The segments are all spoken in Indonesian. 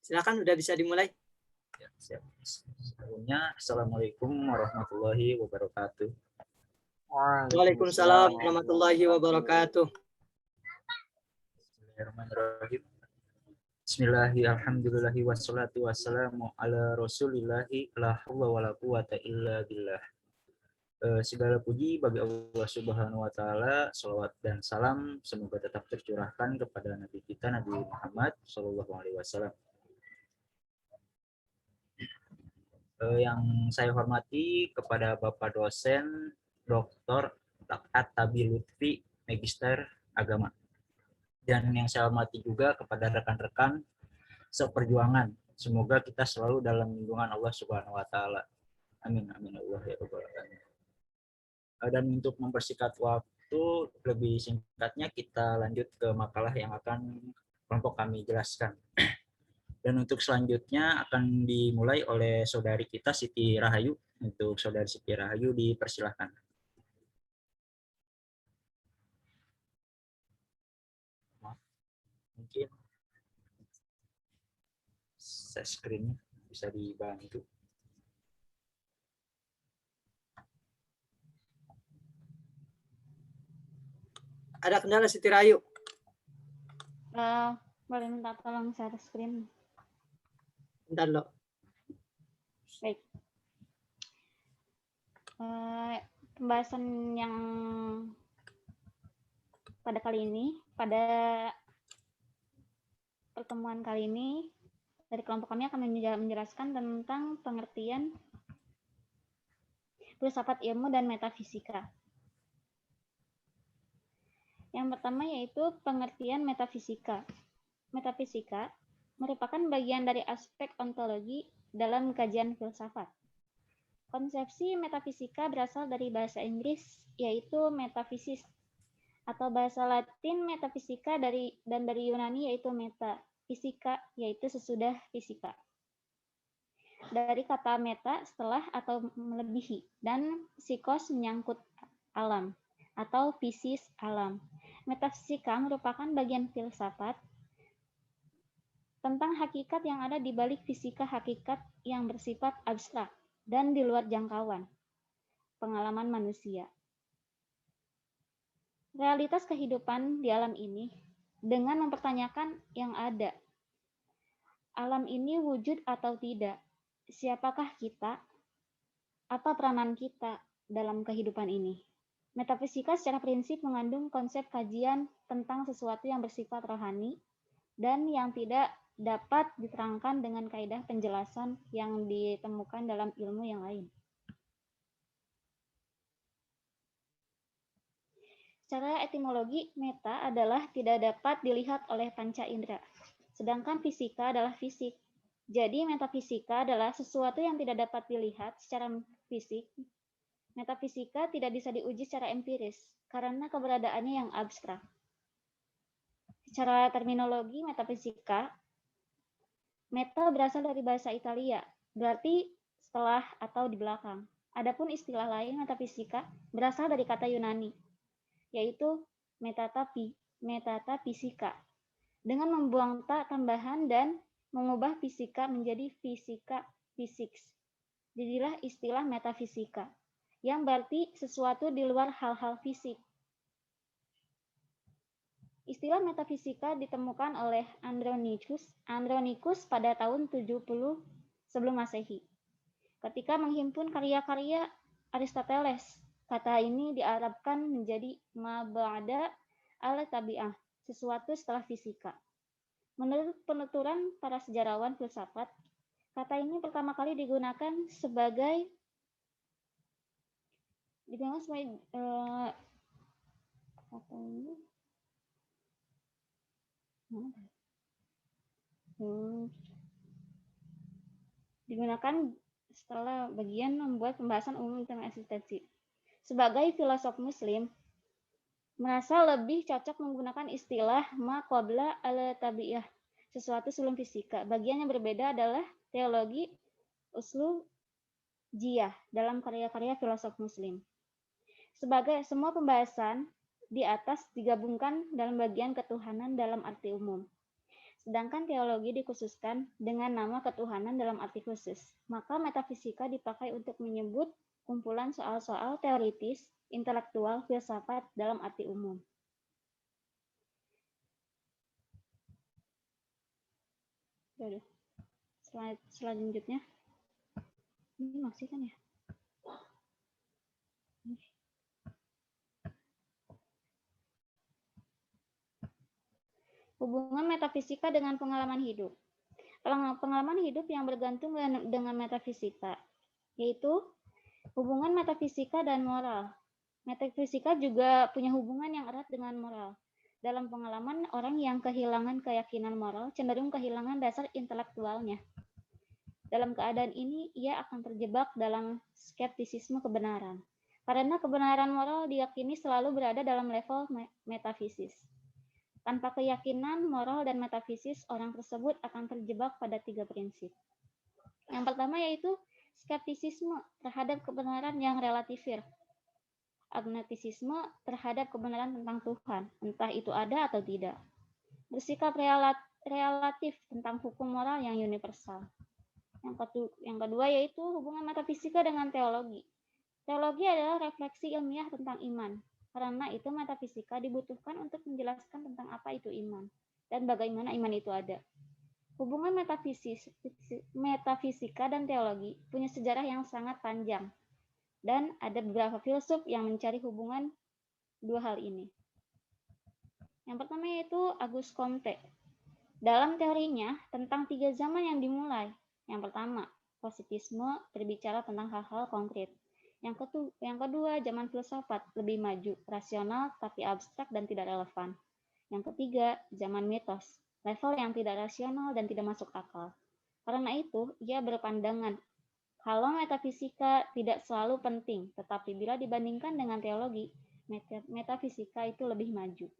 Silakan, udah bisa dimulai. Ya, siap. Sebelumnya, Assalamualaikum warahmatullahi wabarakatuh. Waalaikumsalam warahmatullahi wabarakatuh. Bismillahirrahmanirrahim. Bismillahirrahmanirrahim. Wassalatu wassalamu ala rasulillahi la haula wala quwata illa billah. Segala puji bagi Allah Subhanahu wa taala, salawat dan salam semoga tetap tercurahkan kepada nabi kita Nabi Muhammad sallallahu alaihi wasallam. Yang saya hormati kepada Bapak dosen Dr. Tabi Lutfi, Magister Agama. Dan yang saya hormati juga kepada rekan-rekan seperjuangan. Semoga kita selalu dalam lindungan Allah Subhanahu wa taala. Amin amin Allah ya rabbal alamin. Dan untuk mempersingkat waktu, lebih singkatnya kita lanjut ke makalah yang akan kelompok kami jelaskan. Dan untuk selanjutnya akan dimulai oleh saudari kita Siti Rahayu. Untuk saudari Siti Rahayu dipersilahkan. Mungkin share screen bisa dibantu. Ada kendala Siti Rahayu? Boleh minta tolong share screen. Bentar loh. Baik. Pembahasan yang pada pertemuan kali ini dari kelompok kami akan menjelaskan tentang pengertian filsafat ilmu dan metafisika. Yang pertama yaitu pengertian metafisika. Metafisika merupakan bagian dari aspek ontologi dalam kajian filsafat. Konsepsi metafisika berasal dari bahasa Inggris, yaitu metafisis, atau bahasa Latin metafisika dan dari Yunani yaitu metafisika, yaitu sesudah fisika. Dari kata meta, setelah atau melebihi, dan psikos menyangkut alam, atau fisis alam. Metafisika merupakan bagian filsafat tentang hakikat yang ada di balik fisika hakikat yang bersifat abstrak dan di luar jangkauan pengalaman manusia. Realitas kehidupan di alam ini dengan mempertanyakan yang ada. Alam ini wujud atau tidak? Siapakah kita? Apa peranan kita dalam kehidupan ini? Metafisika secara prinsip mengandung konsep kajian tentang sesuatu yang bersifat rohani dan yang tidak dapat diterangkan dengan kaidah penjelasan yang ditemukan dalam ilmu yang lain. Secara etimologi, meta adalah tidak dapat dilihat oleh panca indera, sedangkan fisika adalah fisik. Jadi metafisika adalah sesuatu yang tidak dapat dilihat secara fisik. Metafisika tidak bisa diuji secara empiris karena keberadaannya yang abstrak. Secara terminologi metafisika, meta berasal dari bahasa Italia, berarti setelah atau di belakang. Adapun istilah lain metafisika berasal dari kata Yunani, yaitu metafisika, dengan membuang ta tambahan dan mengubah fisika menjadi fisika physics. Jadilah istilah metafisika, yang berarti sesuatu di luar hal-hal fisik. Istilah metafisika ditemukan oleh Andronicus pada tahun 70 sebelum Masehi. Ketika menghimpun karya-karya Aristoteles, kata ini diarabkan menjadi ma ba'da al-tabi'ah, sesuatu setelah fisika. Menurut penuturan para sejarawan filsafat, kata ini pertama kali digunakan sebagai digunakan setelah bagian membuat pembahasan umum tentang eksistensi. Sebagai filosof muslim, merasa lebih cocok menggunakan istilah ma qabla al-tabi'ah, sesuatu sebelum fisika. Bagian yang berbeda adalah teologi uslubiyah dalam karya-karya filosof muslim. Sebagai semua pembahasan di atas digabungkan dalam bagian ketuhanan dalam arti umum. Sedangkan teologi dikhususkan dengan nama ketuhanan dalam arti khusus. Maka metafisika dipakai untuk menyebut kumpulan soal-soal teoritis, intelektual, filsafat dalam arti umum. Slide selanjutnya. Ini masih kan ya? Hubungan metafisika dengan pengalaman hidup. Pengalaman hidup yang bergantung dengan metafisika, yaitu hubungan metafisika dan moral. Metafisika juga punya hubungan yang erat dengan moral. Dalam pengalaman, orang yang kehilangan keyakinan moral cenderung kehilangan dasar intelektualnya. Dalam keadaan ini, ia akan terjebak dalam skeptisisme kebenaran. Karena kebenaran moral diyakini selalu berada dalam level metafisis. Tanpa keyakinan, moral, dan metafisis, orang tersebut akan terjebak pada 3 prinsip. Yang pertama yaitu skeptisisme terhadap kebenaran yang relatifir. Agnostisisme terhadap kebenaran tentang Tuhan, entah itu ada atau tidak. Bersikap relatif tentang hukum moral yang universal. Yang kedua yaitu hubungan metafisika dengan teologi. Teologi adalah refleksi ilmiah tentang iman. Karena itu metafisika dibutuhkan untuk menjelaskan tentang apa itu iman dan bagaimana iman itu ada. Hubungan metafisika dan teologi punya sejarah yang sangat panjang dan ada beberapa filsuf yang mencari hubungan dua hal ini. Yang pertama yaitu Auguste Comte. Dalam teorinya tentang 3 zaman yang dimulai. Yang pertama, positisme berbicara tentang hal-hal konkret. Yang kedua, zaman filsafat, lebih maju, rasional tapi abstrak dan tidak relevan. Yang ketiga, zaman mitos, level yang tidak rasional dan tidak masuk akal. Karena itu, ia berpandangan kalau metafisika tidak selalu penting, tetapi bila dibandingkan dengan teologi, metafisika itu lebih maju.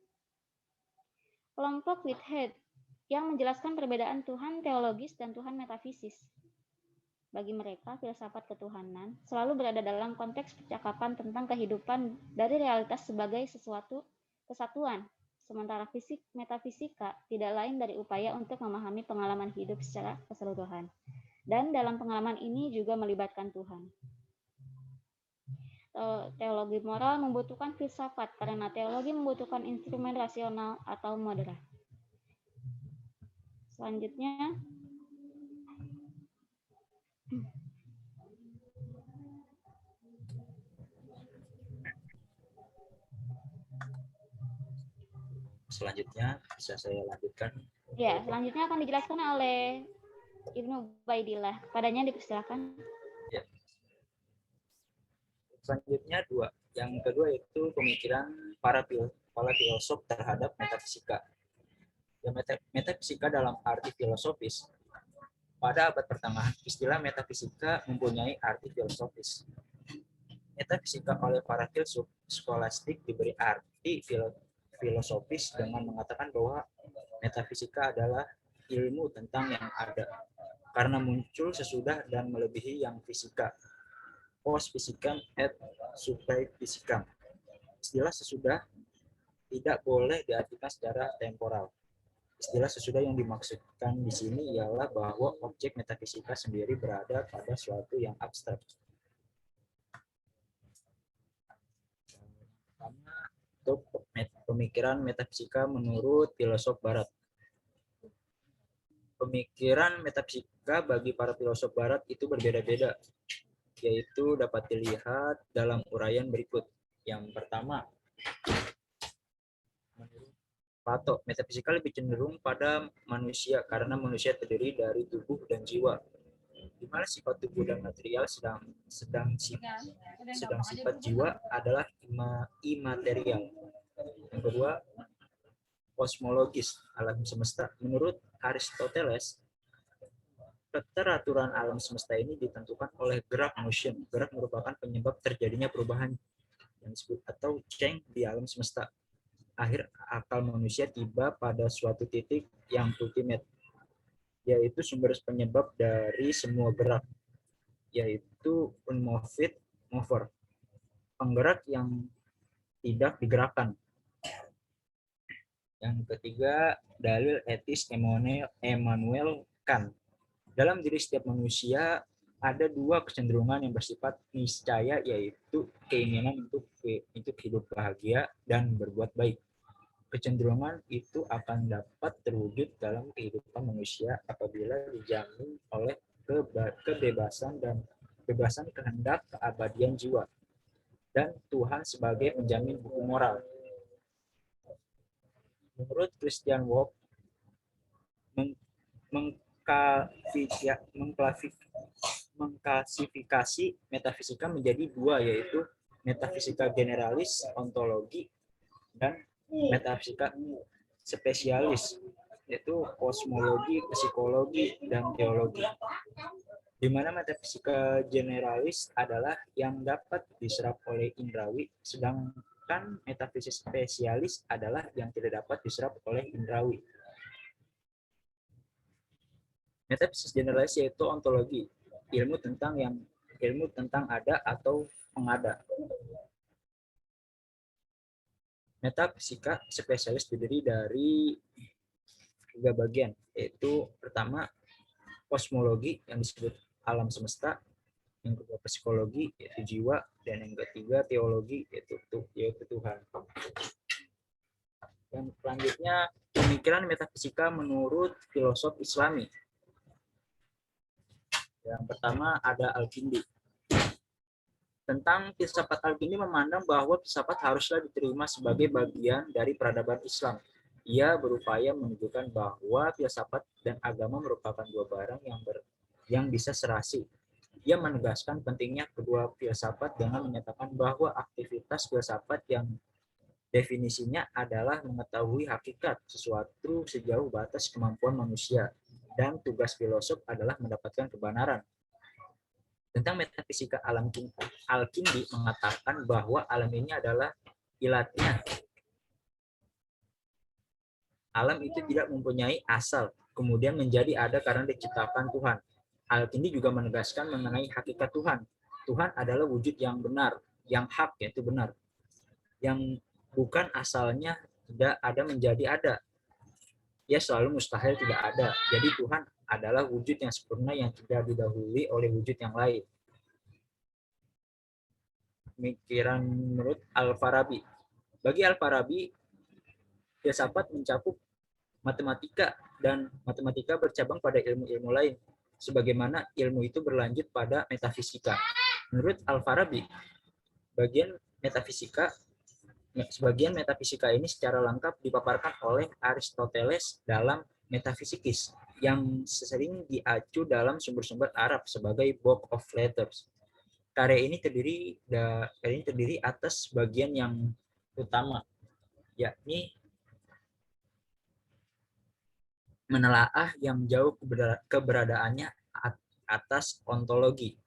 Kelompok Whitehead yang menjelaskan perbedaan Tuhan teologis dan Tuhan metafisis. Bagi mereka, filsafat ketuhanan selalu berada dalam konteks percakapan tentang kehidupan dari realitas sebagai sesuatu kesatuan, sementara metafisika tidak lain dari upaya untuk memahami pengalaman hidup secara keseluruhan. Dan dalam pengalaman ini juga melibatkan Tuhan. Teologi moral membutuhkan filsafat karena teologi membutuhkan instrumen rasional atau moderat. Selanjutnya, bisa saya lanjutkan. Ya, selanjutnya akan dijelaskan oleh Ibnu Ubaidillah. Padanya dipersilakan. Ya. Selanjutnya 2. Yang kedua itu pemikiran para filsuf terhadap metafisika. Ya, metafisika dalam arti filosofis. Pada abad pertengahan, istilah metafisika mempunyai arti filosofis. Metafisika oleh para filsuf skolastik diberi arti filosofis dengan mengatakan bahwa metafisika adalah ilmu tentang yang ada, karena muncul sesudah dan melebihi yang fisika. Post physicam et super physicam. Istilah sesudah tidak boleh diartikan secara temporal. Istilah sesudah yang dimaksudkan di sini ialah bahwa objek metafisika sendiri berada pada suatu yang abstrak. Pertama, untuk pemikiran metafisika menurut filosof Barat. Pemikiran metafisika bagi para filosof Barat itu berbeda-beda, yaitu dapat dilihat dalam uraian berikut. Yang pertama, menurut Plato, metafisika lebih cenderung pada manusia karena manusia terdiri dari tubuh dan jiwa, di mana sifat tubuh dan material sedang sifat jiwa adalah imaterial. Yang kedua, kosmologis, alam semesta. Menurut Aristoteles, keteraturan alam semesta ini ditentukan oleh gerak motion. Gerak merupakan penyebab terjadinya perubahan yang disebut atau change di alam semesta. Akhir akal manusia tiba pada suatu titik yang ultimate, yaitu sumber penyebab dari semua gerak, yaitu unmoved mover, penggerak yang tidak digerakkan. Yang ketiga, dalil etis Immanuel Kant. Dalam diri setiap manusia ada dua kecenderungan yang bersifat niscaya, yaitu keinginan untuk hidup bahagia dan berbuat baik. Kecenderungan itu akan dapat terwujud dalam kehidupan manusia apabila dijamin oleh kebebasan kehendak keabadian jiwa dan Tuhan sebagai penjamin hukum moral. Menurut Christian Wolff, mengklasifikasi metafisika menjadi dua, yaitu metafisika generalis, ontologi, dan metafisika spesialis, yaitu kosmologi, psikologi, dan teologi. Di mana metafisika generalis adalah yang dapat diserap oleh indrawi, sedangkan metafisika spesialis adalah yang tidak dapat diserap oleh indrawi. Metafisika generalis yaitu ontologi, ilmu tentang ada atau mengada. Metafisika spesialis terdiri dari 3 bagian, yaitu pertama kosmologi yang disebut alam semesta, yang kedua psikologi yaitu jiwa, dan yang ketiga teologi yaitu Tuhan. Yang selanjutnya pemikiran metafisika menurut filosof Islami. Yang pertama ada Al-Kindi. Tentang filsafat Al-Kindi memandang bahwa filsafat haruslah diterima sebagai bagian dari peradaban Islam. Ia berupaya menunjukkan bahwa filsafat dan agama merupakan dua barang yang bisa serasi. Ia menegaskan pentingnya kedua filsafat dengan menyatakan bahwa aktivitas filsafat yang definisinya adalah mengetahui hakikat sesuatu sejauh batas kemampuan manusia, dan tugas filosof adalah mendapatkan kebenaran. Tentang metafisika alam, Al-Kindi mengatakan bahwa alam ini adalah ilatnya. Alam itu tidak mempunyai asal, kemudian menjadi ada karena diciptakan Tuhan. Al-Kindi juga menegaskan mengenai hakikat Tuhan. Tuhan adalah wujud yang benar, yang hak, yaitu benar. Yang bukan asalnya tidak ada menjadi ada. Ia selalu mustahil tidak ada. Jadi Tuhan adalah wujud yang sempurna yang tidak didahului oleh wujud yang lain. Pemikiran menurut Al-Farabi. Bagi Al-Farabi, filsafat mencakup matematika, dan matematika bercabang pada ilmu-ilmu lain, sebagaimana ilmu itu berlanjut pada metafisika. Menurut Al-Farabi, sebagian metafisika ini secara lengkap dipaparkan oleh Aristoteles dalam Metaphysics, yang sering diacu dalam sumber-sumber Arab sebagai Book of Letters. Karya ini terdiri atas bagian yang utama, yakni menelaah yang jauh keberadaannya atas ontologi,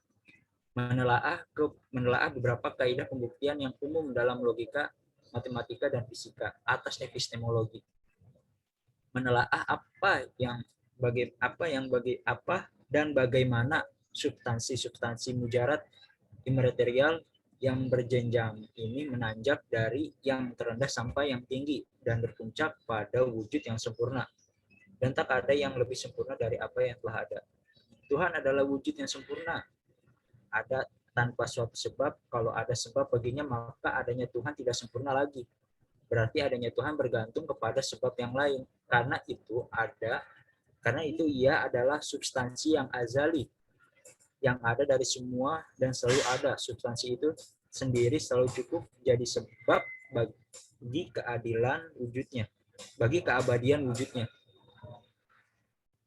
menelaah beberapa kaidah pembuktian yang umum dalam logika, matematika, dan fisika atas epistemologi, menelaah apa dan bagaimana substansi mujarad imaterial yang berjenjang ini menanjak dari yang terendah sampai yang tinggi dan berpuncak pada wujud yang sempurna, dan tak ada yang lebih sempurna dari apa yang telah ada. Tuhan adalah wujud yang sempurna, ada tanpa suatu sebab. Kalau ada sebab baginya, maka adanya Tuhan tidak sempurna lagi. Berarti adanya Tuhan bergantung kepada sebab yang lain. Karena itu ia adalah substansi yang azali, yang ada dari semua dan selalu ada. Substansi itu sendiri selalu cukup jadi sebab bagi keadilan wujudnya, bagi keabadian wujudnya.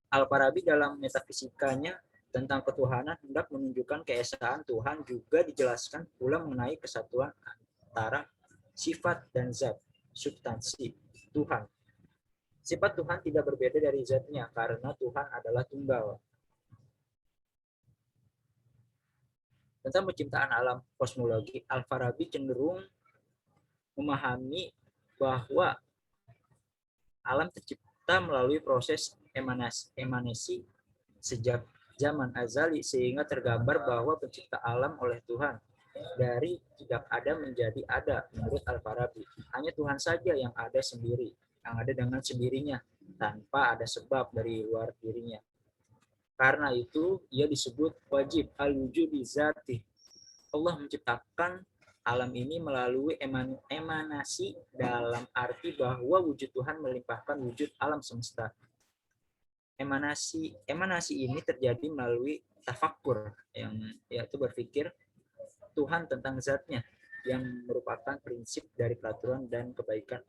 Al-Farabi dalam metafisikanya tentang ketuhanan hendak menunjukkan keesaan Tuhan, juga dijelaskan pula mengenai kesatuan antara sifat dan zat, substansi Tuhan. Sifat Tuhan tidak berbeda dari zatnya karena Tuhan adalah tunggal. Tentang penciptaan alam kosmologi, Al-Farabi cenderung memahami bahwa alam tercipta melalui proses emanasi sejak zaman azali, sehingga tergambar bahwa pencipta alam oleh Tuhan dari tidak ada menjadi ada. Menurut Al-Farabi, hanya Tuhan saja yang ada sendiri, yang ada dengan sendirinya. tanpa ada sebab dari luar dirinya. Karena itu ia disebut wajib al-wujudi zati. Allah menciptakan alam ini melalui emanasi dalam arti bahwa wujud Tuhan melimpahkan wujud alam semesta. Emanasi ini terjadi melalui tafakkur, yang yaitu berpikir Tuhan tentang zatnya, yang merupakan prinsip dari peraturan dan kebaikan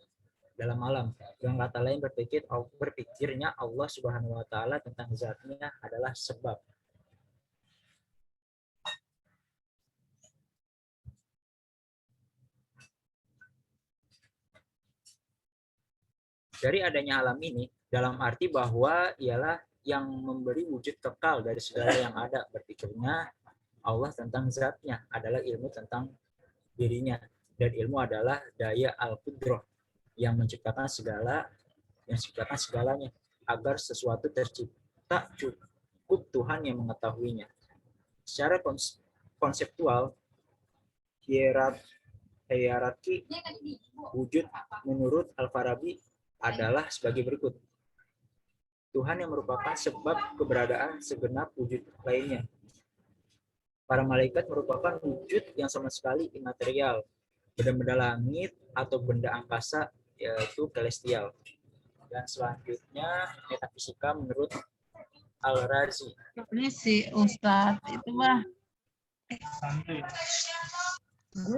dalam alam. Dengan kata lain, berpikirnya Allah Subhanahu wa taala tentang zatnya adalah sebab. Dari adanya alam ini, dalam arti bahwa ialah yang memberi wujud kekal dari segala yang ada. Berpikirnya Allah tentang zatnya adalah ilmu tentang dirinya. Dan ilmu adalah daya al-qudrah yang menciptakan segalanya. Agar sesuatu tercipta cukup Tuhan yang mengetahuinya. Secara konseptual, hierarki wujud menurut Al-Farabi adalah sebagai berikut. Tuhan yang merupakan sebab keberadaan segenap wujud lainnya. Para malaikat merupakan wujud yang sama sekali imaterial. Benda-benda langit atau benda angkasa yaitu celestial. Dan selanjutnya metafisika menurut Al-Razi. Ini si Ustadz itu mah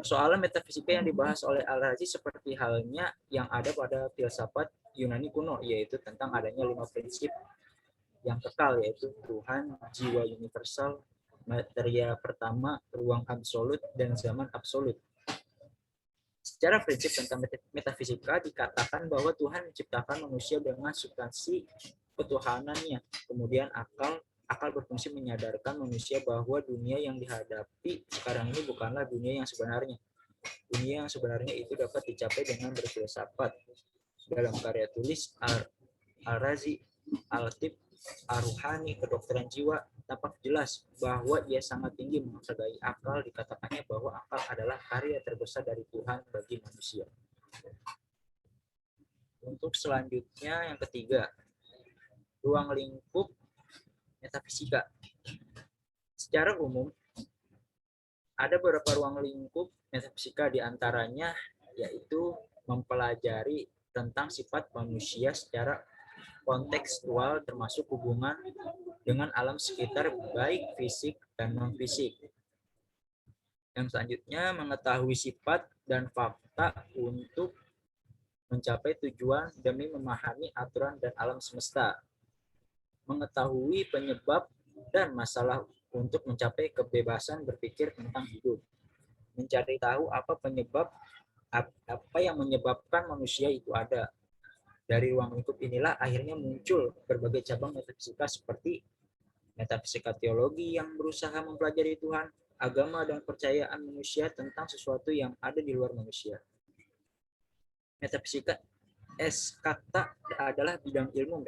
Soal metafisika yang dibahas oleh Al-Razi seperti halnya yang ada pada filsafat Yunani kuno, yaitu tentang adanya 5 prinsip yang kekal, yaitu Tuhan, jiwa universal, materia pertama, ruang absolut, dan zaman absolut. Secara prinsip tentang metafisika dikatakan bahwa Tuhan menciptakan manusia dengan substansi ketuhanannya. Kemudian akal berfungsi menyadarkan manusia bahwa dunia yang dihadapi sekarang ini bukanlah dunia yang sebenarnya. Dunia yang sebenarnya itu dapat dicapai dengan berfilsafat. Dalam karya tulis Al-Razi, Al-Tib, Ar-Ruhani, Kedokteran Jiwa, tampak jelas bahwa ia sangat tinggi menghargai akal. Dikatakannya bahwa akal adalah karya terbesar dari Tuhan bagi manusia. Untuk selanjutnya yang ketiga, ruang lingkup metafisika. Secara umum, ada beberapa ruang lingkup metafisika, diantaranya yaitu mempelajari tentang sifat manusia secara kontekstual, termasuk hubungan dengan alam sekitar, baik fisik dan non-fisik. Yang selanjutnya, mengetahui sifat dan fakta untuk mencapai tujuan demi memahami aturan dan alam semesta. Mengetahui penyebab dan masalah untuk mencapai kebebasan berpikir tentang hidup. Mencari tahu apa yang menyebabkan manusia itu ada. Dari ruang lingkup inilah akhirnya muncul berbagai cabang metafisika seperti metafisika teologi yang berusaha mempelajari Tuhan, agama dan kepercayaan manusia tentang sesuatu yang ada di luar manusia. Metafisika kata adalah bidang ilmu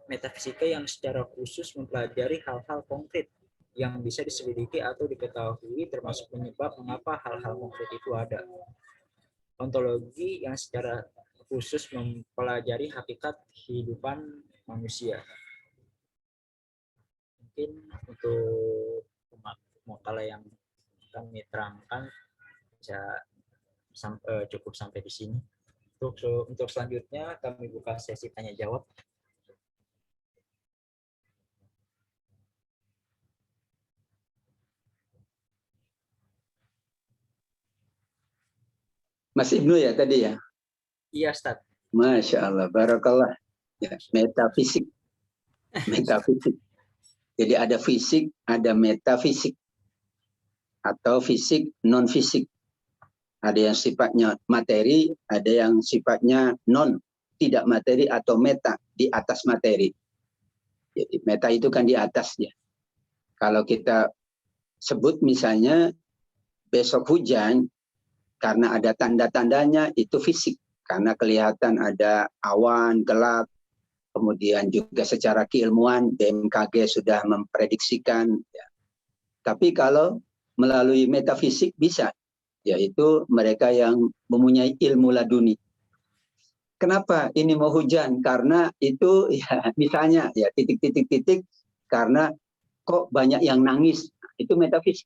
metafisika yang secara khusus mempelajari hal-hal konkret yang bisa diselidiki atau diketahui, termasuk penyebab mengapa hal-hal konkret itu ada. Ontologi yang secara khusus mempelajari hakikat kehidupan manusia. Mungkin untuk makalah yang kami terangkan bisa cukup sampai di sini. Untuk selanjutnya kami buka sesi tanya jawab. Mas Ibnu ya tadi ya? Iya, Ustaz. Masya Allah, barakallah. Ya, metafisik. Metafisik. Jadi ada fisik, ada metafisik. Atau fisik, non-fisik. Ada yang sifatnya materi, ada yang sifatnya non, tidak materi atau meta, di atas materi. Jadi meta itu kan di atasnya. Kalau kita sebut misalnya besok hujan, karena ada tanda-tandanya itu fisik. Karena kelihatan ada awan, gelap. Kemudian juga secara keilmuan BMKG sudah memprediksikan. Ya. Tapi kalau melalui metafisik bisa. Yaitu mereka yang mempunyai ilmu laduni. Kenapa ini mau hujan? Karena itu ya misalnya ya titik-titik-titik karena kok banyak yang nangis. Itu metafisik.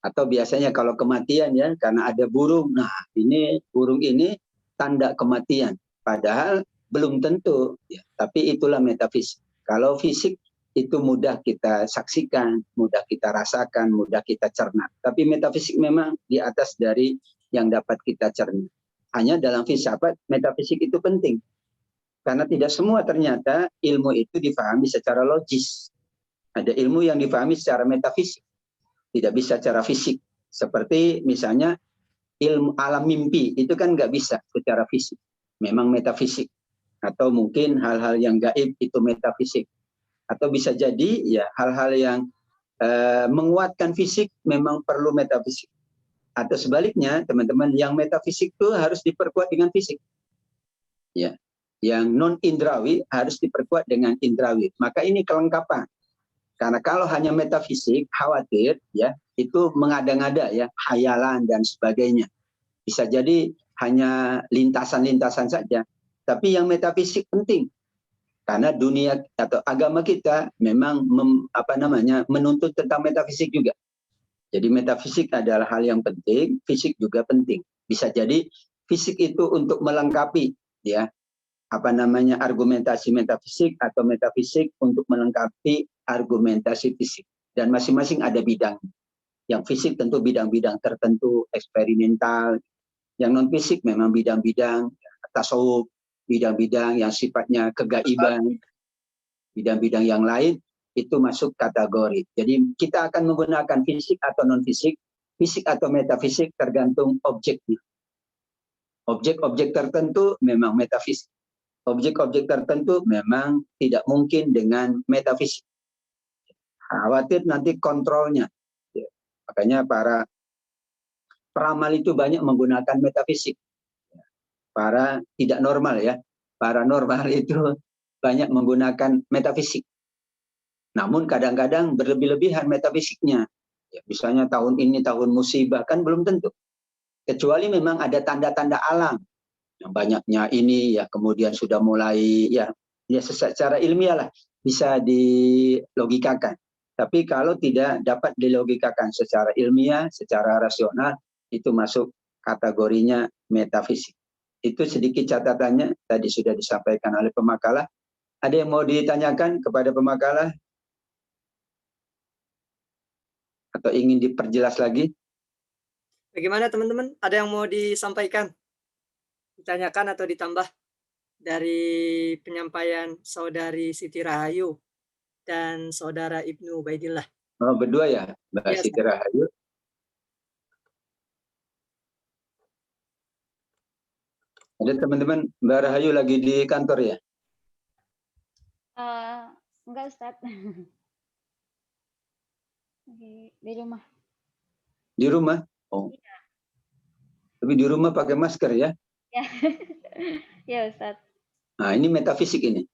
Atau biasanya kalau kematian ya karena ada burung. Nah, ini burung ini tanda kematian. Padahal belum tentu ya, tapi itulah metafisik. Kalau fisik itu mudah kita saksikan, mudah kita rasakan, mudah kita cerna. Tapi metafisik memang di atas dari yang dapat kita cerna. Hanya dalam filsafat metafisik itu penting. Karena tidak semua ternyata ilmu itu difahami secara logis. Ada ilmu yang difahami secara metafisik, tidak bisa secara fisik. Seperti misalnya ilmu alam mimpi, itu kan nggak bisa secara fisik. Memang metafisik. Atau mungkin hal-hal yang gaib itu metafisik. Atau bisa jadi ya hal-hal yang menguatkan fisik memang perlu metafisik. Atau sebaliknya, teman-teman, yang metafisik itu harus diperkuat dengan fisik. Ya. Yang non indrawi harus diperkuat dengan indrawi. Maka ini kelengkapan. Karena kalau hanya metafisik, khawatir ya itu mengada-ngada ya, hayalan dan sebagainya. Bisa jadi hanya lintasan-lintasan saja. Tapi yang metafisik penting. Karena dunia atau agama kita memang menuntut tentang metafisik juga. Jadi metafisik adalah hal yang penting, fisik juga penting. Bisa jadi fisik itu untuk melengkapi ya argumentasi metafisik atau metafisik untuk melengkapi argumentasi fisik. Dan masing-masing ada bidang. Yang fisik tentu bidang-bidang tertentu, eksperimental. Yang non fisik memang bidang-bidang tasawuf, bidang-bidang yang sifatnya kegaiban, bidang-bidang yang lain itu masuk kategori. Jadi kita akan menggunakan fisik atau non fisik, fisik atau metafisik tergantung objeknya. Objek-objek tertentu memang metafisik. Objek-objek tertentu memang tidak mungkin dengan metafisik. Khawatir nanti kontrolnya. Makanya para peramal itu banyak menggunakan metafisik. Para tidak normal ya, paranormal itu banyak menggunakan metafisik. Namun kadang-kadang berlebih-lebihan metafisiknya. Ya, misalnya tahun ini tahun musibah kan belum tentu. Kecuali memang ada tanda-tanda alam. Yang banyaknya ini ya kemudian sudah mulai ya secara ilmiah lah bisa dilogikakan. Tapi kalau tidak dapat dilogikakan secara ilmiah, secara rasional itu masuk kategorinya metafisik. Itu sedikit catatannya tadi sudah disampaikan oleh pemakalah. Ada yang mau ditanyakan kepada pemakalah? Atau ingin diperjelas lagi? Bagaimana teman-teman? Ada yang mau disampaikan? Ditanyakan atau ditambah dari penyampaian Saudari Siti Rahayu dan Saudara Ibnu Ubaidillah? Oh, berdua ya, Mbak Iya, Siti Rahayu. Ada teman-teman, Mbak Rahayu lagi di kantor ya? Enggak, Ustadz. Di rumah. Di rumah? Oh. Tapi di rumah pakai masker ya? Ya, ya Ustadz. Nah, ini metafisik ini.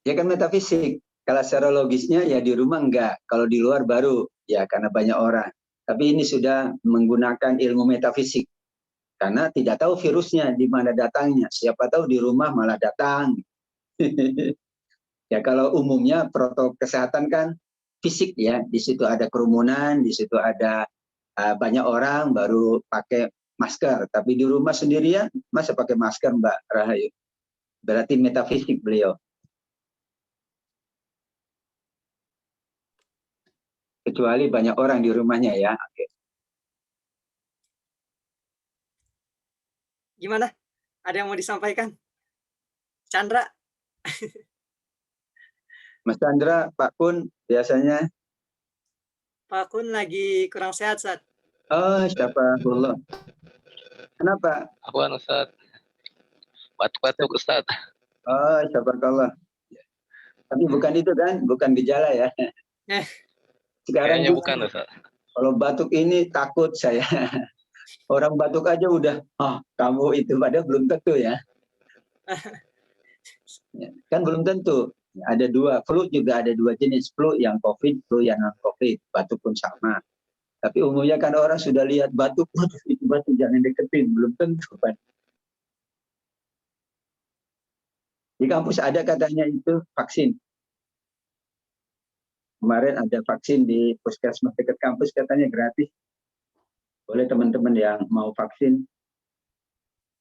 Ya kan metafisik. Kalau secara logisnya ya di rumah enggak. Kalau di luar baru ya karena banyak orang. Tapi ini sudah menggunakan ilmu metafisik. Karena tidak tahu virusnya di mana datangnya. Siapa tahu di rumah malah datang. Ya kalau umumnya protokol kesehatan kan fisik ya. Di situ ada kerumunan, di situ ada banyak orang baru pakai masker. Tapi di rumah sendirian masa pakai masker Mbak Rahayu? Berarti metafisik beliau. Kecuali banyak orang di rumahnya ya. Oke. Gimana? Ada yang mau disampaikan? Chandra? Mas Chandra, Pak Kun biasanya. Pak Kun lagi kurang sehat, Ustaz. Oh, syafaqullah. Kenapa? Apaan Ustaz? Batuk-batuk Ustaz. Oh, syafaqullah. Tapi bukan itu kan, bukan gejala ya. Sekarang Kayaknya bukan Ustaz. Kalau batuk ini takut saya. Orang batuk aja udah, kamu itu padahal belum tentu ya. Kan belum tentu. Ada dua, flu juga ada dua jenis. Flu yang COVID, flu yang non-COVID. Batuk pun sama. Tapi umumnya kan orang sudah lihat batuk, itu batu jangan deketin, belum tentu Pak. Di kampus ada katanya itu vaksin. Kemarin ada vaksin di puskesmas dekat kampus katanya gratis. Boleh teman-teman yang mau vaksin.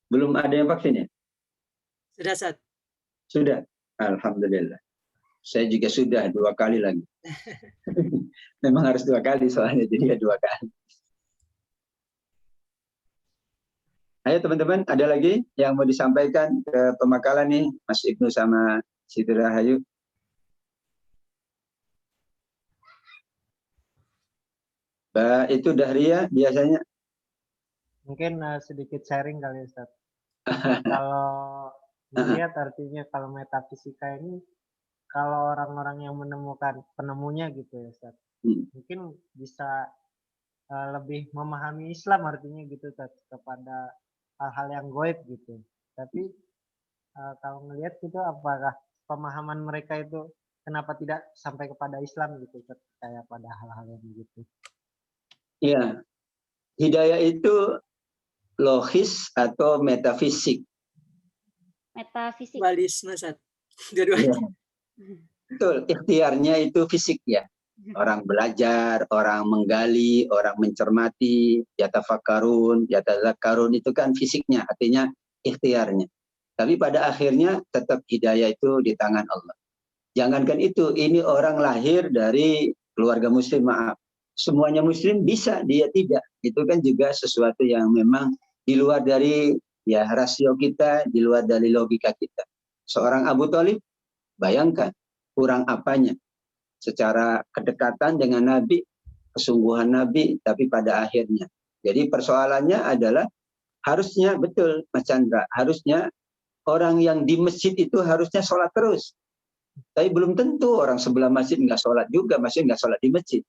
Belum ada yang vaksin ya? Sudah, Ustaz. Sudah. Alhamdulillah. Saya juga sudah 2 kali lagi. Memang harus 2 kali soalnya, jadi ya 2 kali. Ayo teman-teman, ada lagi yang mau disampaikan ke pemakalan nih, Mas Ibnu sama Siti Rahayu? Itu Dahria biasanya. Mungkin sedikit sharing kali Ustaz. Kalau melihat artinya kalau metafisika ini, kalau orang-orang yang menemukan penemunya gitu ya Ustaz, mungkin bisa lebih memahami Islam artinya gitu Ustaz, kepada hal-hal yang gaib gitu. Tapi kalau melihat gitu, apakah pemahaman mereka itu kenapa tidak sampai kepada Islam gitu Ustaz, kayak pada hal-hal yang begitu? Iya, hidayah itu logis atau metafisik? Metafisik. Dualisme, Ustaz. Dua-duanya. Betul, ikhtiarnya itu fisik ya. Orang belajar, orang menggali, orang mencermati, yatafakkarun, yatazakkarun, itu kan fisiknya, artinya ikhtiarnya. Tapi pada akhirnya tetap hidayah itu di tangan Allah. Jangankan itu, ini orang lahir dari keluarga muslim, maaf. Semuanya muslim bisa, dia tidak. Itu kan juga sesuatu yang memang di luar dari ya rasio kita, di luar dari logika kita. Seorang Abu Thalib, bayangkan kurang apanya secara kedekatan dengan Nabi, kesungguhan Nabi, tapi pada akhirnya. Jadi persoalannya adalah harusnya, betul Mas Chandra, harusnya orang yang di masjid itu harusnya sholat terus. Tapi belum tentu orang sebelah masjid nggak sholat juga, masih nggak sholat di masjid.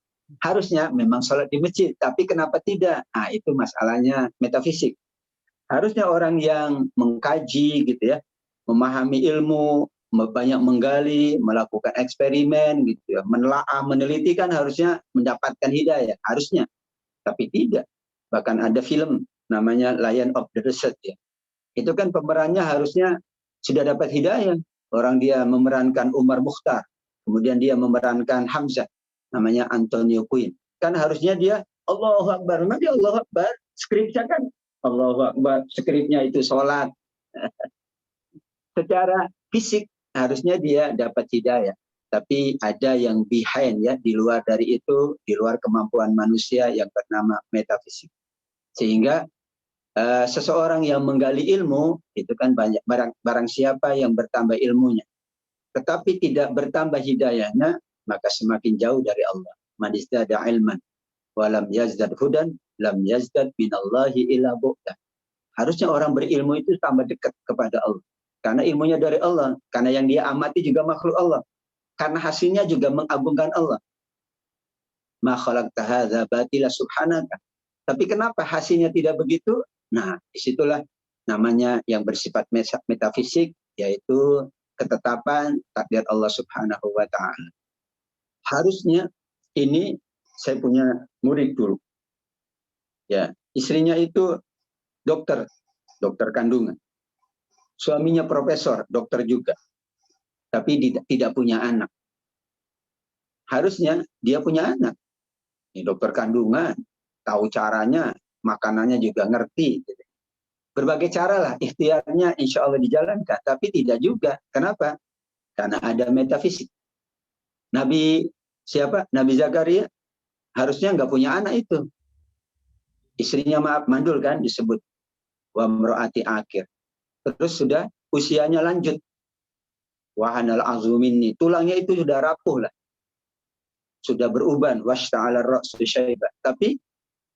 Harusnya memang sholat di masjid, tapi kenapa tidak? Nah itu masalahnya metafisik. Harusnya orang yang mengkaji gitu ya, memahami ilmu, banyak menggali, melakukan eksperimen gitu ya, menelaah, meneliti kan harusnya mendapatkan hidayah, harusnya. Tapi tidak. Bahkan ada film namanya Lion of the Desert ya. Itu kan pemerannya harusnya sudah dapat hidayah. Orang dia memerankan Umar Mukhtar, kemudian dia memerankan Hamzah, namanya Antonio Quinn. Kan harusnya dia Allahu Akbar, nanti Allahu Akbar, skripnya kan Allahu Akbar, skripnya itu sholat. Secara fisik harusnya dia dapat hidayah, tapi ada yang behind ya, di luar dari itu, di luar kemampuan manusia yang bernama metafisik. Sehingga seseorang yang menggali ilmu itu kan banyak, barang siapa yang bertambah ilmunya tetapi tidak bertambah hidayahnya, maka semakin jauh dari Allah. Man izdada ilman wa lam yazdad hudan lam yazdad minallahi illa bu'da. Harusnya orang berilmu itu tambah dekat kepada Allah. Karena ilmunya dari Allah. Karena yang dia amati juga makhluk Allah. Karena hasilnya juga mengagungkan Allah. Ma khalaqta hadza batila subhanaka. Tapi kenapa hasilnya tidak begitu? Nah, disitulah namanya yang bersifat metafisik, yaitu ketetapan takdir Allah Subhanahu wa ta'ala. Harusnya ini saya punya murid dulu. Ya, istrinya itu dokter kandungan. Suaminya profesor, dokter juga. Tapi tidak punya anak. Harusnya dia punya anak. Ini dokter kandungan, tahu caranya, makanannya juga ngerti. Berbagai cara lah, ikhtiarnya insya Allah dijalankan. Tapi tidak juga. Kenapa? Karena ada metafisik. Nabi Zakaria harusnya nggak punya anak itu. Istrinya maaf mandul kan disebut. Wa mro'ati akhir. Terus sudah usianya lanjut. Wahanal azuminni. Tulangnya itu sudah rapuh lah. Sudah beruban. Washta'ala ra'su syaiba. Tapi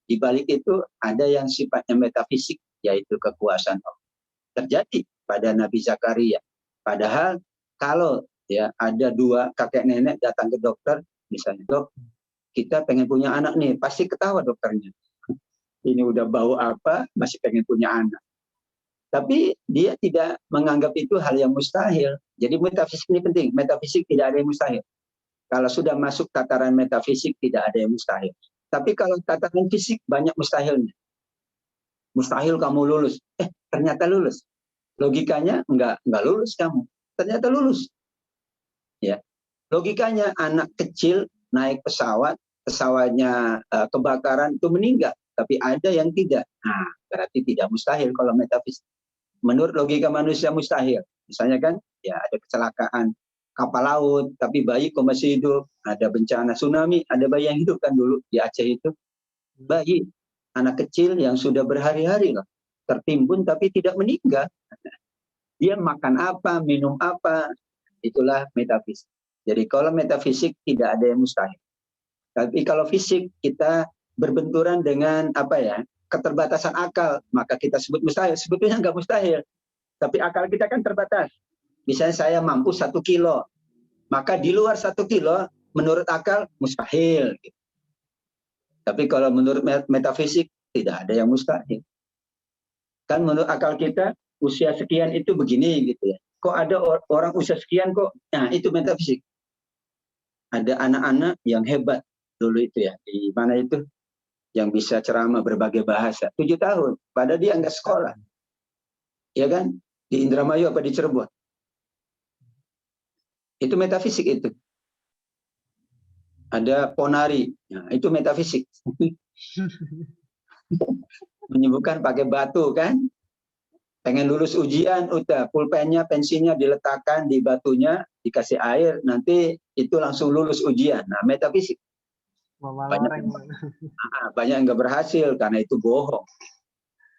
di balik itu ada yang sifatnya metafisik, yaitu kekuasaan Allah. Terjadi pada Nabi Zakaria. Padahal kalau ya ada 2 kakek nenek datang ke dokter, misalnya, dok, kita pengen punya anak nih, pasti ketawa dokternya. Ini udah bau apa, masih pengen punya anak. Tapi dia tidak menganggap itu hal yang mustahil. Jadi metafisik ini penting. Metafisik tidak ada yang mustahil. Kalau sudah masuk tataran metafisik tidak ada yang mustahil. Tapi kalau tataran fisik banyak mustahilnya. Mustahil kamu lulus. Ternyata lulus. Logikanya enggak lulus kamu. Ternyata lulus. Ya. Logikanya anak kecil naik pesawat, pesawatnya kebakaran itu meninggal, tapi ada yang tidak. Nah, berarti tidak mustahil kalau metafisik. Menurut logika manusia mustahil. Misalnya kan, ya ada kecelakaan kapal laut, tapi bayi kok masih hidup. Ada bencana tsunami, ada bayi yang hidup kan dulu di Aceh itu. Bayi, anak kecil yang sudah berhari-hari loh, tertimbun tapi tidak meninggal. Dia makan apa, minum apa, itulah metafisik. Jadi kalau metafisik tidak ada yang mustahil. Tapi kalau fisik kita berbenturan dengan keterbatasan akal, maka kita sebut mustahil. Sebetulnya nggak mustahil, tapi akal kita kan terbatas. Misalnya saya mampu 1 kilo, maka di luar 1 kilo menurut akal mustahil. Tapi kalau menurut metafisik tidak ada yang mustahil. Kan menurut akal kita usia sekian itu begini gitu ya. Kok ada orang usia sekian kok? Nah, itu metafisik. Ada anak-anak yang hebat dulu itu ya. Di mana itu? Yang bisa ceramah berbagai bahasa. 7 tahun. Padahal dia nggak sekolah. Ya kan? Di Indramayu apa di Cirebon. Itu metafisik itu. Ada ponari. Nah, itu metafisik. Menyembuhkan pakai batu kan? Pengen lulus ujian, udah pulpennya, pensilnya diletakkan di batunya, dikasih air, nanti itu langsung lulus ujian. Nah, metafisik. Banyak yang nggak berhasil karena itu bohong.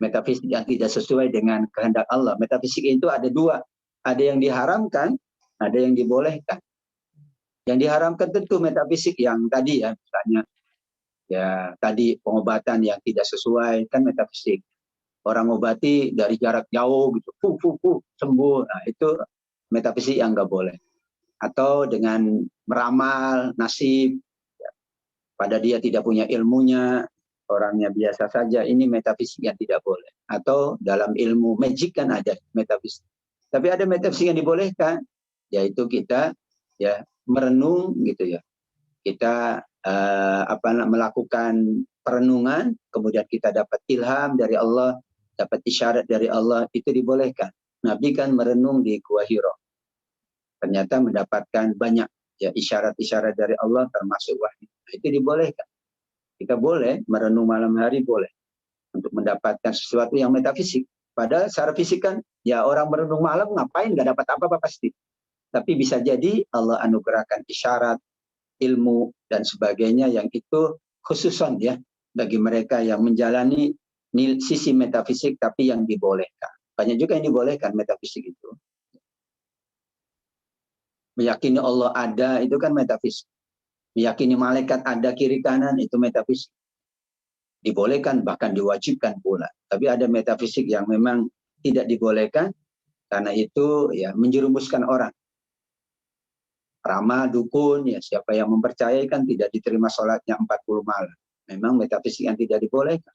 Metafisik yang tidak sesuai dengan kehendak Allah. Metafisik itu ada 2. Ada yang diharamkan, ada yang dibolehkan. Yang diharamkan tentu metafisik yang tadi ya, misalnya ya tadi pengobatan yang tidak sesuai kan metafisik. Orang obati dari jarak jauh gitu, sembuh. Nah, itu metafisik yang nggak boleh. Atau dengan meramal nasib, ya, pada dia tidak punya ilmunya, orangnya biasa saja, ini metafisik yang tidak boleh. Atau dalam ilmu magic kan ada metafisik. Tapi ada metafisik yang dibolehkan, yaitu kita ya merenung gitu ya. Kita melakukan perenungan, kemudian kita dapat ilham dari Allah, dapat isyarat dari Allah, itu dibolehkan. Nabi kan merenung di Gua Hira. Ternyata mendapatkan banyak ya isyarat-isyarat dari Allah termasuk wahyu. Nah, itu dibolehkan. Kita boleh merenung malam hari, boleh. Untuk mendapatkan sesuatu yang metafisik. Padahal secara fisik kan, ya orang merenung malam ngapain, nggak dapat apa-apa pasti. Tapi bisa jadi Allah anugerahkan isyarat, ilmu, dan sebagainya yang itu khususan ya bagi mereka yang menjalani sisi metafisik tapi yang dibolehkan. Banyak juga yang dibolehkan metafisik itu. Meyakini Allah ada itu kan metafisik. Meyakini malaikat ada kiri kanan itu metafisik. Dibolehkan bahkan diwajibkan pula. Tapi ada metafisik yang memang tidak dibolehkan karena itu ya menjerumuskan orang. Ramal, dukun, ya siapa yang mempercayai kan tidak diterima sholatnya 40 malam. Memang metafisik yang tidak dibolehkan.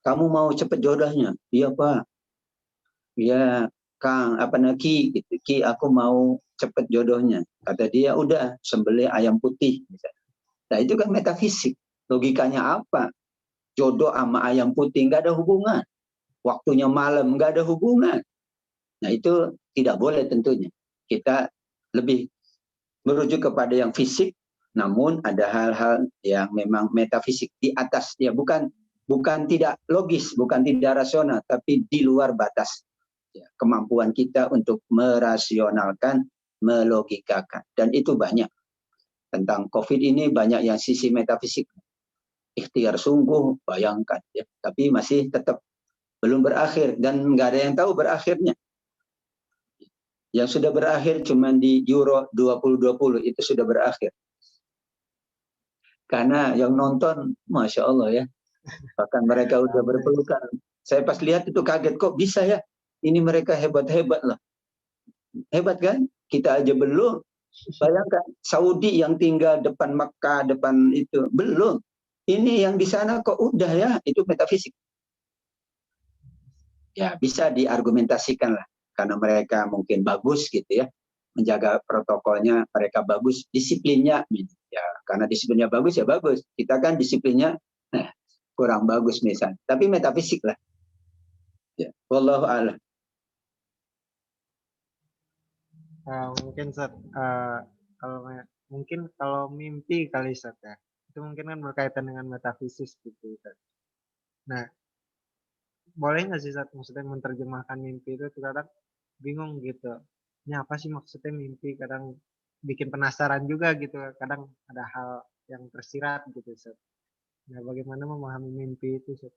Kamu mau cepat jodohnya? Iya Pak. Ya Kang, Ki, gitu. Ki, aku mau cepat jodohnya. Kata dia, udah sembelih ayam putih. Misalnya. Nah itu kan metafisik. Logikanya apa? Jodoh sama ayam putih nggak ada hubungan. Waktunya malam nggak ada hubungan. Nah itu tidak boleh tentunya. Kita lebih merujuk kepada yang fisik, namun ada hal-hal yang memang metafisik di atas. Ya bukan tidak logis, bukan tidak rasional, tapi di luar batas ya, kemampuan kita untuk merasionalkan, melogikakan. Dan itu banyak. Tentang COVID ini banyak yang sisi metafisik. Ikhtiar sungguh, bayangkan. Ya. Tapi masih tetap belum berakhir. Dan nggak ada yang tahu berakhirnya. Yang sudah berakhir cuma di Euro 2020, itu sudah berakhir. Karena yang nonton, Masya Allah ya. Bahkan mereka udah berpelukan. Saya pas lihat itu kaget, kok bisa ya? Ini mereka hebat-hebat lah. Hebat kan? Kita aja belum. Bayangkan, Saudi yang tinggal depan Mekah, depan itu. Belum. Ini yang di sana kok udah ya, itu metafisik. Ya bisa diargumentasikan lah. Karena mereka mungkin bagus gitu ya. Menjaga protokolnya, mereka bagus. Disiplinnya, ya karena disiplinnya bagus ya bagus. Kita kan disiplinnya, kurang bagus misalnya. Tapi metafisik lah. Wallahu a'lam. Mungkin Ustaz, mungkin kalau mimpi kali Ustaz ya, itu mungkin kan berkaitan dengan metafisis gitu Ustaz. Nah, boleh nggak sih Ustaz, maksudnya menerjemahkan mimpi itu kadang bingung gitu. Ini apa sih maksudnya mimpi? Kadang bikin penasaran juga gitu. Kadang ada hal yang tersirat gitu Ustaz. Nah, bagaimana memahami mimpi itu Ustaz?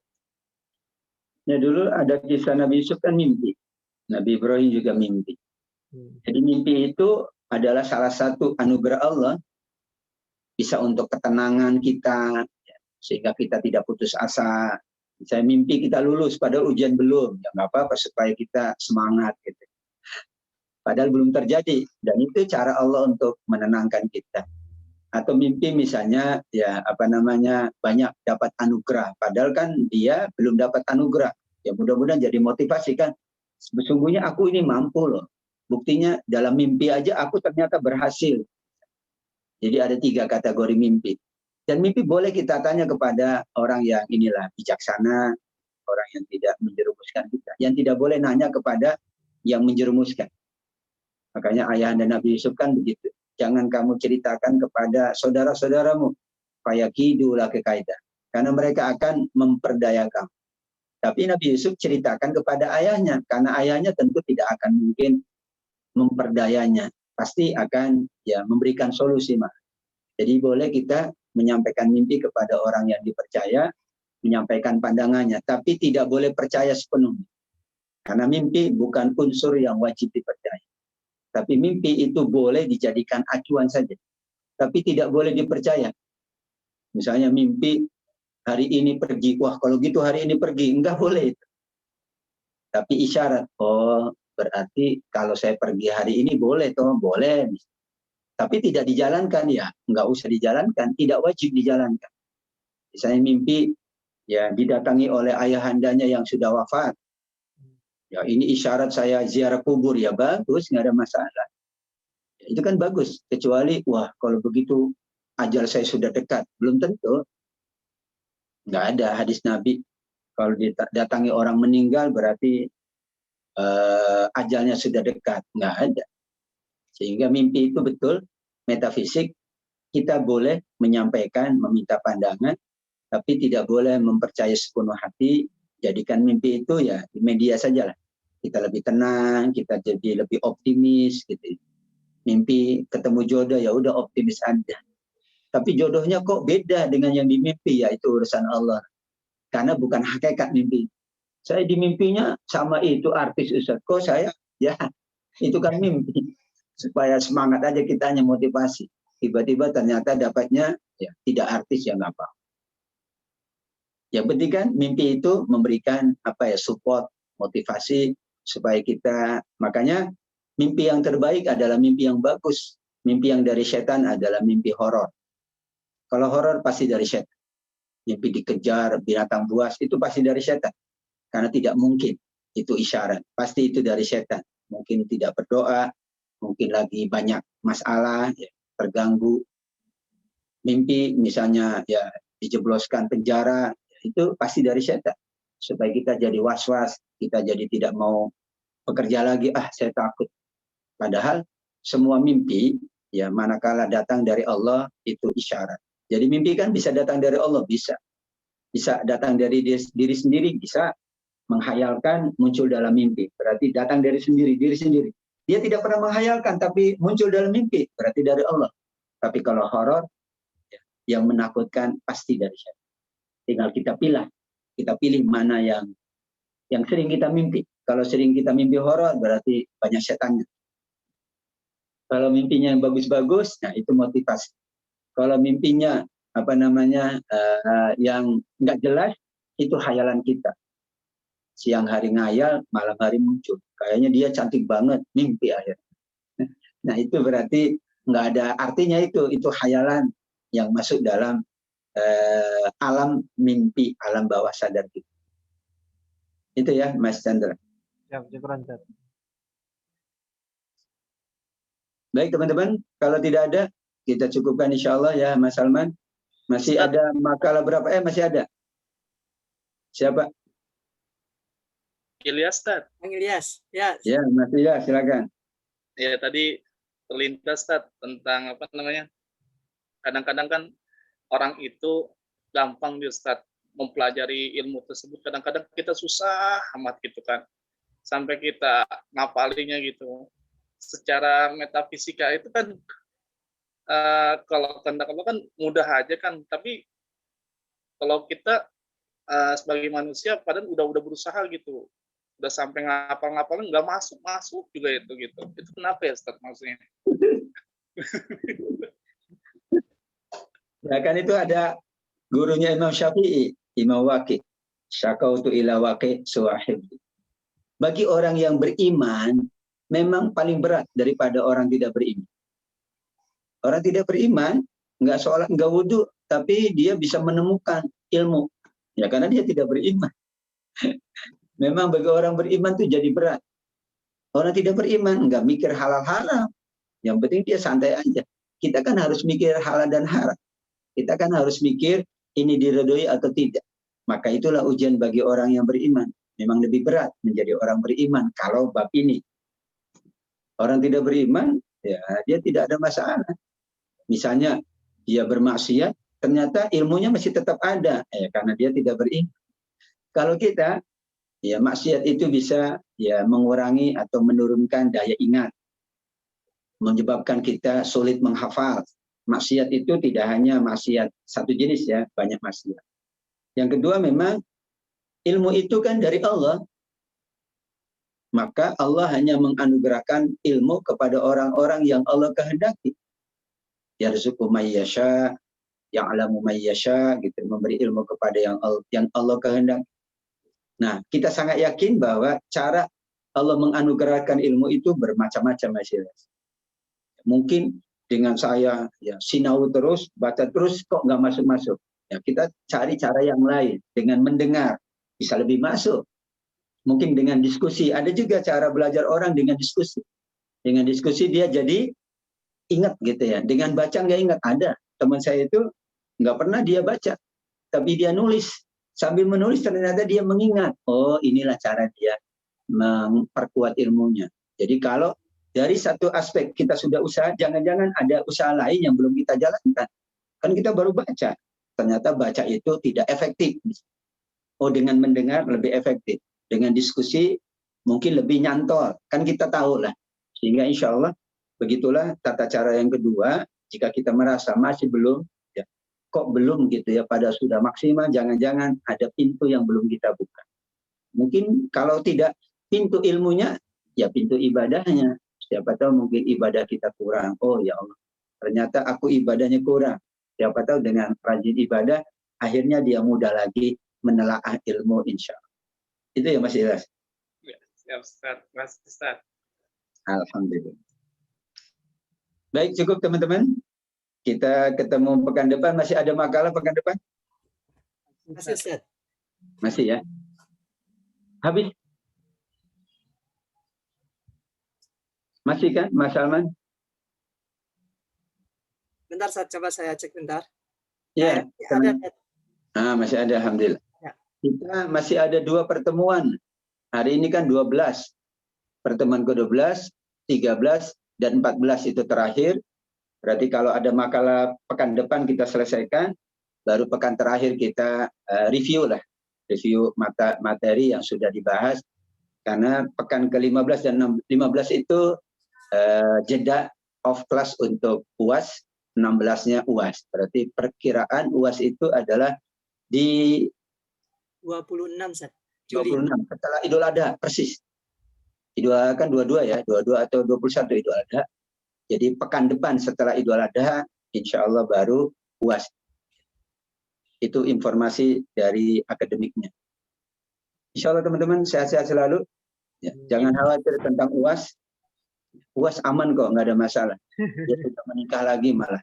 Ya dulu ada kisah Nabi Yusuf kan mimpi. Nabi Ibrahim juga mimpi. Jadi mimpi itu adalah salah satu anugerah Allah, bisa untuk ketenangan kita, sehingga kita tidak putus asa. Saya mimpi kita lulus, padahal ujian belum, ya nggak apa-apa supaya kita semangat gitu. Padahal belum terjadi, dan itu cara Allah untuk menenangkan kita. Atau mimpi misalnya ya banyak dapat anugerah, padahal kan dia belum dapat anugerah. Ya mudah-mudahan jadi motivasi kan. Sesungguhnya aku ini mampu loh. Buktinya dalam mimpi aja aku ternyata berhasil. Jadi ada 3 kategori mimpi. Dan mimpi boleh kita tanya kepada orang yang inilah bijaksana, orang yang tidak menjerumuskan kita. Yang tidak boleh nanya kepada yang menjerumuskan. Makanya ayahanda Nabi Yusuf kan begitu. Jangan kamu ceritakan kepada saudara-saudaramu. Fayakidu laka kaida. Karena mereka akan memperdaya kamu. Tapi Nabi Yusuf ceritakan kepada ayahnya. Karena ayahnya tentu tidak akan mungkin memperdayanya. Pasti akan ya memberikan solusi. Jadi boleh kita menyampaikan mimpi kepada orang yang dipercaya, menyampaikan pandangannya. Tapi tidak boleh percaya sepenuhnya. Karena mimpi bukan unsur yang wajib dipercaya. Tapi mimpi itu boleh dijadikan acuan saja. Tapi tidak boleh dipercaya. Misalnya mimpi hari ini pergi. Wah kalau gitu hari ini pergi. Enggak boleh itu. Tapi isyarat. Oh berarti kalau saya pergi hari ini boleh toh. Boleh. Tapi tidak dijalankan ya. Enggak usah dijalankan. Tidak wajib dijalankan. Misalnya mimpi ya didatangi oleh ayahandanya yang sudah wafat. Ya ini isyarat saya ziarah kubur. Ya bagus. Nggak ada masalah. Ya, itu kan bagus. Kecuali wah kalau begitu ajal saya sudah dekat. Belum tentu. Nggak ada hadis Nabi. Kalau didatangi orang meninggal berarti ajalnya sudah dekat. Nggak ada. Sehingga mimpi itu betul, metafisik, kita boleh menyampaikan, meminta pandangan, tapi tidak boleh mempercayai sepenuh hati. Jadikan mimpi itu ya di media saja lah. Kita lebih tenang, kita jadi lebih optimis gitu. Mimpi ketemu jodoh ya udah optimis aja. Tapi jodohnya kok beda dengan yang dimimpi, ya itu urusan Allah. Karena bukan hakikat mimpi. Saya di mimpinya sama itu artis Ustaz. Kok saya? Ya, itu kan mimpi. Supaya semangat aja kita hanya motivasi. Tiba-tiba ternyata dapatnya ya tidak artis ya nggak apa. Yang penting kan mimpi itu memberikan support, motivasi supaya kita. Makanya mimpi yang terbaik adalah mimpi yang bagus. Mimpi yang dari setan adalah mimpi horor. Kalau horor pasti dari setan. Mimpi dikejar binatang buas itu pasti dari setan. Karena tidak mungkin itu isyarat. Pasti itu dari setan. Mungkin tidak berdoa, mungkin lagi banyak masalah, ya, terganggu. Mimpi misalnya ya dijebloskan penjara, itu pasti dari setan. Supaya kita jadi was-was, kita jadi tidak mau bekerja lagi, saya takut. Padahal semua mimpi ya manakala datang dari Allah itu isyarat. Jadi mimpi kan bisa datang dari Allah, bisa. Bisa datang dari diri sendiri, bisa menghayalkan muncul dalam mimpi. Berarti datang dari diri sendiri. Dia tidak pernah menghayalkan, tapi muncul dalam mimpi. Berarti dari Allah. Tapi kalau horor, ya, yang menakutkan pasti dari syaitan. Tinggal kita pilih. Kita pilih mana yang sering kita mimpi. Kalau sering kita mimpi horor, berarti banyak setannya. Kalau mimpinya yang bagus-bagus, nah itu motivasi. Kalau mimpinya yang nggak jelas, itu khayalan kita. Siang hari ngayal, malam hari muncul. Kayaknya dia cantik banget, mimpi akhirnya. Nah itu berarti nggak ada artinya itu khayalan yang masuk dalam alam mimpi, alam bawah sadar kita. Itu ya Mas Chandra. Ya, syukuran, Ustaz. Baik teman-teman, kalau tidak ada, kita cukupkan insya Allah ya Mas Salman. Masih ada makalah berapa? Masih ada. Siapa? Ilyas, Ustaz. Bang Ilyas. Ya, Ya, Mas Ida, silakan. Ya tadi terlintas Ustaz, tentang apa namanya? Kadang-kadang kan orang itu gampang nih Ustaz mempelajari ilmu tersebut. Kadang-kadang kita susah amat gitu kan. Sampai kita ngapalinya gitu. Secara metafisika itu kan kalau kehendak Allah kan mudah aja kan, tapi kalau kita sebagai manusia padahal udah berusaha gitu. Udah sampai ngapal-ngapalin nggak masuk juga itu gitu. Itu kenapa ya Ustaz maksudnya? Ya kan itu ada gurunya Imam Syafi'i, Imam Waqi. Syakautu ila Waqi suahib. Bagi orang yang beriman, memang paling berat daripada orang tidak beriman. Orang tidak beriman, nggak sholat, nggak wudhu, tapi dia bisa menemukan ilmu. Ya karena dia tidak beriman. Memang bagi orang beriman itu jadi berat. Orang tidak beriman, nggak mikir halal haram. Yang penting dia santai aja. Kita kan harus mikir halal dan haram. Kita kan harus mikir ini diridhoi atau tidak. Maka itulah ujian bagi orang yang beriman. Memang lebih berat menjadi orang beriman kalau bab ini. Orang tidak beriman, ya dia tidak ada masalah. Misalnya dia bermaksiat, ternyata ilmunya masih tetap ada, karena dia tidak beriman. Kalau kita, ya maksiat itu bisa ya mengurangi atau menurunkan daya ingat, menyebabkan kita sulit menghafal. Maksiat itu tidak hanya maksiat satu jenis ya, banyak maksiat. Yang kedua memang ilmu itu kan dari Allah. Maka Allah hanya menganugerahkan ilmu kepada orang-orang yang Allah kehendaki. Yarzuqu may yasha, ya'lamu may yasha, gitu, memberi ilmu kepada yang Allah kehendaki. Nah, kita sangat yakin bahwa cara Allah menganugerahkan ilmu itu bermacam-macam, Mas Ilyas. Mungkin dengan saya ya sinau terus, baca terus kok nggak masuk-masuk. Ya kita cari cara yang lain dengan mendengar bisa lebih masuk. Mungkin dengan diskusi, ada juga cara belajar orang dengan diskusi. Dengan diskusi dia jadi ingat gitu ya. Dengan baca nggak ingat. Ada teman saya itu nggak pernah dia baca, tapi dia nulis. Sambil menulis ternyata dia mengingat. Oh inilah cara dia memperkuat ilmunya. Jadi kalau dari satu aspek kita sudah usaha, jangan-jangan ada usaha lain yang belum kita jalankan. Kan kita baru baca. Ternyata baca itu tidak efektif. Oh dengan mendengar lebih efektif. Dengan diskusi mungkin lebih nyantol. Kan kita tahu lah. Sehingga insya Allah begitulah tata cara yang kedua. Jika kita merasa masih belum, ya, kok belum gitu ya, pada sudah maksimal, jangan-jangan ada pintu yang belum kita buka. Mungkin kalau tidak pintu ilmunya, ya pintu ibadahnya. Siapa tahu mungkin ibadah kita kurang. Oh ya Allah, ternyata aku ibadahnya kurang. Siapa tahu dengan rajin ibadah, akhirnya dia mudah lagi menelaah ilmu insya Allah. Itu ya Mas Ilyas. Ya, siap Ustaz. Mas Ustaz. Alhamdulillah. Baik, cukup teman-teman. Kita ketemu pekan depan. Masih ada makalah pekan depan? Masih Ustaz. Masih ya. Habis? Masih kan, Mas Salman? Bentar Ustaz, coba saya cek bentar. Ya. Ada. Masih ada, alhamdulillah. Ya. Kita masih ada 2 pertemuan. Hari ini kan 12. Pertemuan ke-12, 13, dan 14 itu terakhir. Berarti kalau ada makalah pekan depan kita selesaikan, baru pekan terakhir kita review lah. Review materi yang sudah dibahas. Karena pekan ke-15 dan 15 itu jeda off class untuk UAS, 16-nya UAS. Berarti perkiraan UAS itu adalah di 26 Ustaz. Juli. 26 setelah Idul Adha persis. Idul Adha kan 22 ya, 22 atau 21 Idul Adha. Jadi pekan depan setelah Idul Adha, insya Allah baru UAS. Itu informasi dari akademiknya. Insya Allah teman-teman sehat-sehat selalu. Ya, jangan khawatir tentang UAS. UAS aman kok, nggak ada masalah. Dia sudah menikah lagi malah.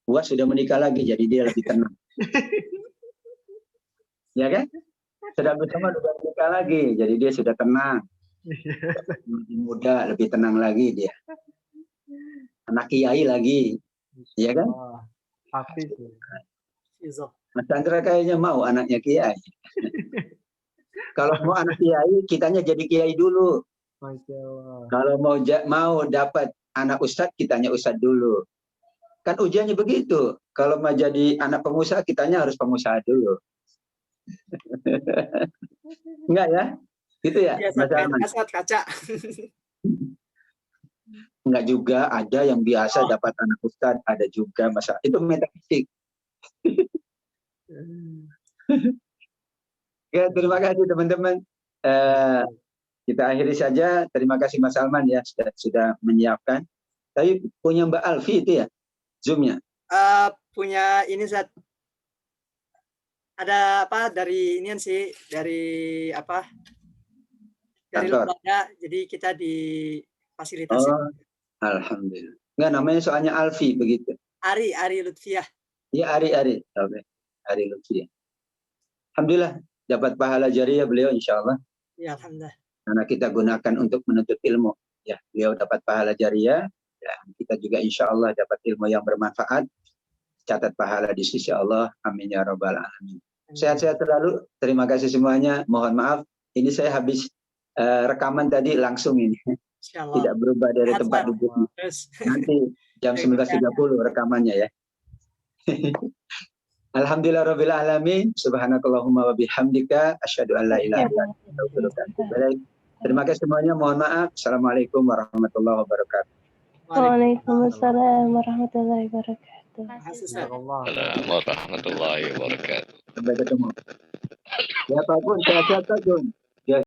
UAS sudah menikah lagi, jadi dia lebih tenang. Ya kan? Sudah bersama sudah menikah lagi, jadi dia sudah tenang. Lebih muda, lebih tenang lagi dia. Anak kiai lagi, ya kan? Oh, Hafiz. Izo. Mas Chandra kayaknya mau anaknya kiai. Kalau mau anak kiai, kitanya jadi kiai dulu. Masya Allah. Kalau mau dapat anak ustadz, kitanya ustadz dulu. Kan ujiannya begitu. Kalau mau jadi anak pengusaha, kitanya harus pengusaha dulu. Enggak ya? Gitu ya, Biasa Mas Arman? kasat kaca. Enggak juga, ada yang biasa dapat anak ustadz, ada juga masa itu metafisik. Ya, terima kasih teman-teman. Kita akhiri saja. Terima kasih Mas Salman ya sudah menyiapkan. Tapi punya Mbak Alfi itu ya, Zoom-nya. Punya ini Zat. Ada apa dari inian sih, dari apa? Dari Kantor. lembaga, jadi kita difasilitasi. Oh, alhamdulillah. Enggak, namanya soalnya Alfi begitu. Ari Lutfiah. Ya, Ari. Oke. Ari Lutfi. Alhamdulillah dapat pahala jariah beliau insya Allah. Ya, alhamdulillah. Karena kita gunakan untuk menuntut ilmu. Ya, beliau dapat pahala jariah. Dan kita juga insya Allah dapat ilmu yang bermanfaat. Catat pahala di sisi Allah. Amin ya rabbal alamin. Sehat-sehat selalu. Terima kasih semuanya. Mohon maaf. Ini saya habis rekaman tadi langsung ini. Insyaallah. Tidak berubah dari Sehat, tempat Zat. duduk. Terus Nanti jam 19.30 rekamannya ya. Alhamdulillah rabbil alamin. Subhanakallahumma wa bihamdika asyhadu an la ilaha illa anta astaghfiruka wa atubu ilaik. Terima kasih semuanya. Mohon maaf. Assalamualaikum warahmatullahi wabarakatuh. Waalaikumsalam warahmatullahi wabarakatuh. Terima kasih, Zat. Masya Allah. Assalamualaikum warahmatullahi wabarakatuh. Sampai ketemu. Ya Pak Gun, sehat-sehat Pak Gun.